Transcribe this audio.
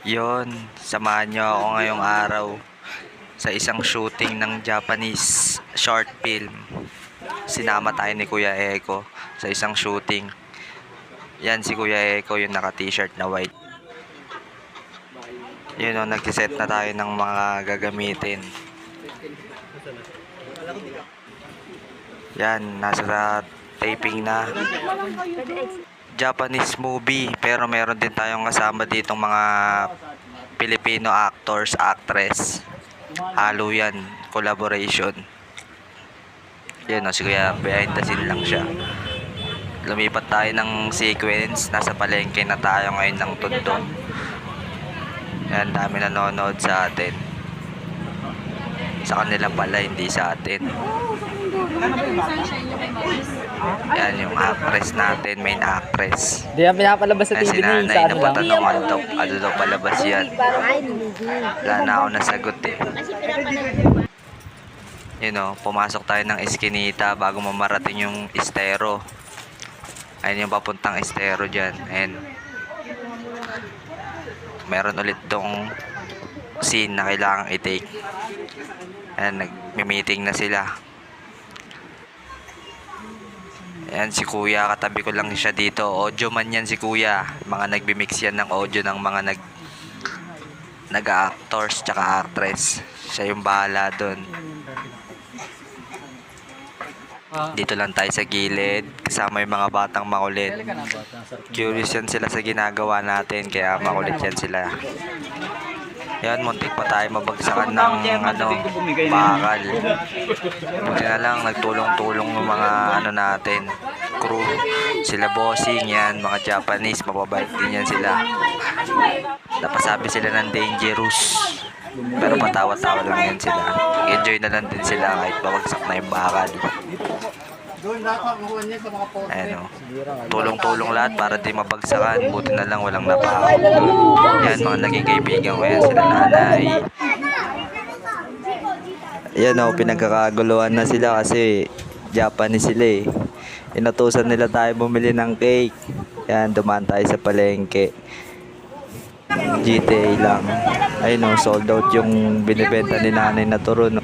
Yon, samahan nyo ako ngayong araw sa isang shooting ng Japanese short film. Sinama tayo ni Kuya Eko sa isang shooting. Yan si Kuya Eko, yung naka-t-shirt na white. Yun o, nagsiset na tayo ng mga gagamitin. Yan, nasa taping na. Japanese movie, pero meron din tayong kasama ditong mga Filipino actors, actress. Halo yan, collaboration. Yan o, si Kuya, behind the scene lang siya. Lumipat tayo ng sequence, nasa palengke na tayo ngayon ng Tondo. Yan, dami nanonood sa atin. Sa kanila pala, hindi sa atin. Yan yung actress natin, main actress. Di yan pinapalabas sa Yan TV si na nanay na patanungan daw, ano daw palabas yan. Wala na ako nasagot eh. You know, pumasok tayo ng Eskinita bago mamarating yung Estero. Ayun yung papuntang Estero dyan. And meron ulit dong scene na kailangang i-take. Ayan, nag-meeting na sila. Ayan si Kuya, katabi ko lang siya dito. Audio man yan si Kuya. Mga nagbi-mix yan ng audio ng mga nag-actors tsaka actress. Siya yung bahala dun. Dito lang tayo sa gilid, kasama yung mga batang makulit. Curious yan sila sa ginagawa natin, kaya makulit yan sila. Yan, muntik pa tayo mabagsakan ng bakal. Buti na lang, nagtulong-tulong ng mga natin, crew. Sila bossing yan, mga Japanese, mababait din yan sila. Napasabi sila ng dangerous. Pero patawa-tawa lang yan sila. Enjoy na lang din sila kahit babagsak na yung bakal. Ayan o, tulong-tulong lahat para di mabagsakan. Buti na lang walang napakaw. Yan, mga naging kaibigan ko yan, sila nanay. Yan o, pinagkakaguluhan na sila kasi Japanese sila eh. Inutusan nila tayo bumili ng cake. Yan, dumaan tayo sa palengke. GTA lang. Ayun o, sold out yung binibenta ni nanay na turon.